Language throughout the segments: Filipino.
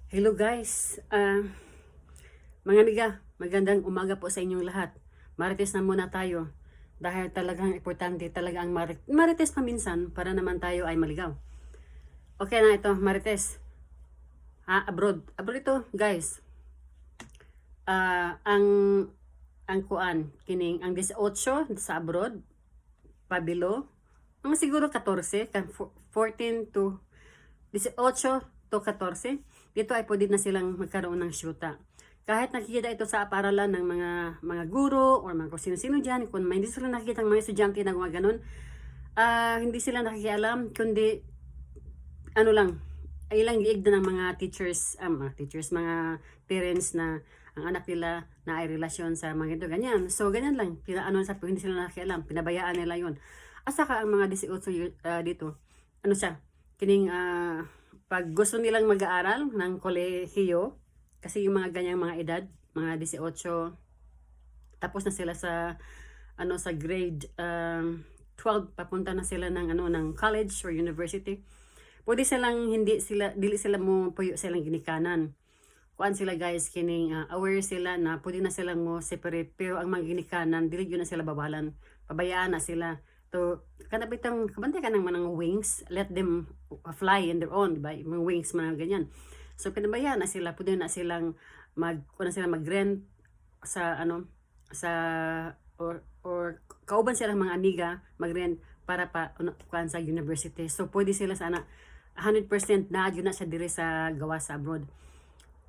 Hello guys, mga amiga, magandang umaga po sa inyong lahat. Marites na muna tayo dahil talagang importante talaga ang marites paminsan para naman tayo ay maligaw. Okay na ito, marites. Abroad ito guys. Ang kuan, kining ang 18 sa abroad, pabilo, mga siguro 14, 14 to 18 to 14, dito ay pwede na silang magkaroon ng syuta. Kahit nakikita ito sa paaralan ng mga guro or mga kung sino-sino dyan, kung hindi sila nakikita ng mga estudyante na mga ganun, hindi sila nakikialam, kundi ano lang, ay lang giigda ng mga mga parents na ang anak nila na ay relasyon sa mga ito, ganyan. So, ganyan lang, hindi sila nakikialam, pinabayaan nila yon. At saka ang mga 18 dito, ano siya, kining pag gusto nilang mag-aaral ng kolehiyo, kasi yung mga ganyang mga edad, mga 18, tapos na sila sa sa grade 12, papunta na sila ng college or university. Pwede silang dili sila mo puyo silang ginikanan. Kuan sila guys, kining aware sila na pwede na silang mo separate, pero ang mga ginikanan dili yun na sila babalan. Pabayaan na sila. To kanabitang kabantay ka ng manang wings, let them fly in their own, diba? Yung wings mga ganyan. So pinabayaan na sila, pwede na silang mag-rent sa sa or kauban sila mga amiga mag-rent para kuan sa university. So pwede sila sana 100% na yun na siya diri sa gawa sa abroad.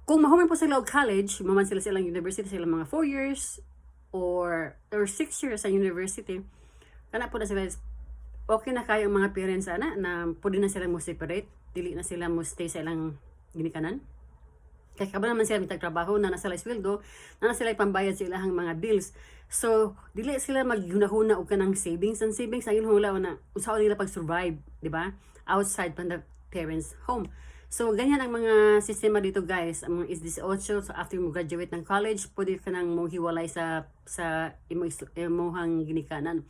Kung mahuman po sila og college, maman silang university, sila mga 4 years or 6 years sa university, kana po na sila, okay na kayo ang mga parents na pwede na sila mo separate, dili na sila mo stay sa ilang ginikanan. Kaya kaba naman sila mitagtrabaho na nasa sweldo, na sila pambayad sa ilang mga bills. So, dili sila maghunahuna og kanang savings. Ang savings ang hula na usaw nila pag-survive, di ba? Outside from the parents' home. So, ganyan ang mga sistema dito guys. Ang mga is 18, so after mo graduate ng college, pwede ka nang mo hiwalay sa imuhang ginikanan.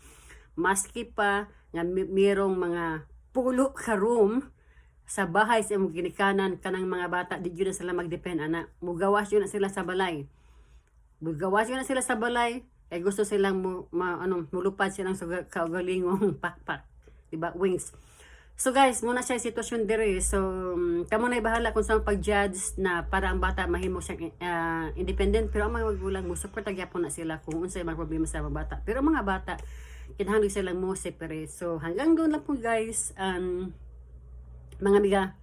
Maski pa nga mayroong mga pulo ka room sa bahay sa imong ginikanan, kanang mga bata di yun na sila magdepend ana. Mugawas yun na sila sa balay. Eh gusto silang mulupad silang sa kaugalingong pakpak, diba? Wings. So guys, muna siya sitwasyon dire. So kamo na bahala kung saan pag-judge na para ang bata mahimo siyang independent, pero ang mga magulang mo support gyapon na sila kung unsay mga problema sa mga bata. Pero ang mga bata kinahanglan silang mo separate. So hanggang doon lang po guys, mga amiga.